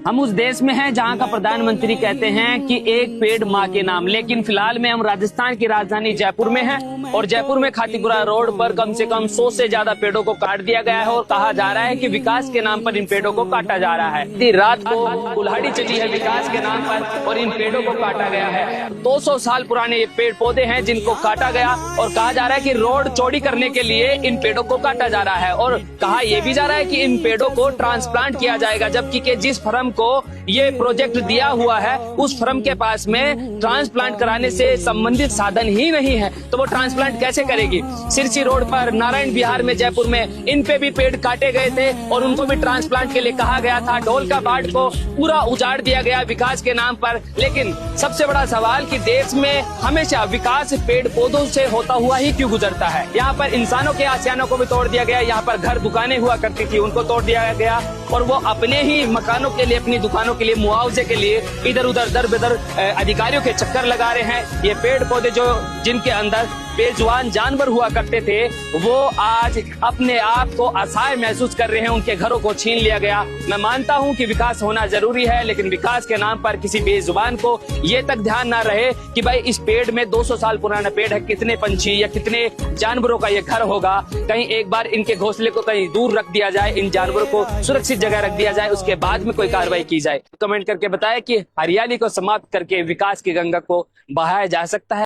हम उस देश में हैं जहां का प्रधानमंत्री कहते हैं कि एक पेड़ माँ के नाम, लेकिन फिलहाल में हम राजस्थान की राजधानी जयपुर में हैं और जयपुर में खातीपुरा रोड पर कम से कम 100 से ज्यादा पेड़ों को काट दिया गया है और कहा जा रहा है कि विकास के नाम पर इन पेड़ों को काटा जा रहा है। इतनी रात को कुल्हाड़ी चली है विकास के नाम पर और इन पेड़ों को काटा गया है। 200 साल पुराने ये पेड़ पौधे हैं जिनको काटा गया और कहा जा रहा है कि रोड चौड़ी करने के लिए इन पेड़ों को काटा जा रहा है और कहा यह भी जा रहा है कि इन पेड़ों को ट्रांसप्लांट किया जाएगा, जबकि के जिस फर्म को ये प्रोजेक्ट दिया हुआ है उस फर्म के पास में ट्रांसप्लांट कराने से संबंधित साधन ही नहीं है, तो वो ट्रांसप्लांट कैसे करेगी। सिरसी रोड पर, नारायण विहार में, जयपुर में इन पे भी पेड़ काटे गए थे और उनको भी ट्रांसप्लांट के लिए कहा गया था। ढोलका बाट को पूरा उजाड़ दिया गया विकास के नाम पर। लेकिन सबसे बड़ा सवाल कि देश में हमेशा विकास पेड़ पौधों से होता हुआ ही क्यों गुजरता है। यहाँ पर इंसानों के आशियानों को भी तोड़ दिया गया, यहाँ पर घर दुकानें हुआ करती थी उनको तोड़ दिया गया और वो अपने ही मकानों के लिए, अपनी दुकानों के लिए, मुआवजे के लिए इधर उधर दर बेदर अधिकारियों के चक्कर लगा रहे हैं। ये पेड़ पौधे जो जिनके अंदर बेजुबान जानवर हुआ करते थे वो आज अपने आप को असहाय महसूस कर रहे हैं, उनके घरों को छीन लिया गया। मैं मानता हूं कि विकास होना जरूरी है, लेकिन विकास के नाम पर किसी बेजुबान को ये तक ध्यान ना रहे कि भाई इस पेड़ में 200 साल पुराना पेड़ है, कितने पंछी या कितने जानवरों का ये घर होगा। कहीं एक बार इनके घोंसले को कहीं दूर रख दिया जाए, इन जानवरों को सुरक्षित जगह रख दिया जाए, उसके बाद में कोई कार्रवाई की जाए। कमेंट करके बताएं कि हरियाली को समाप्त करके विकास की गंगा को बहाया जा सकता है।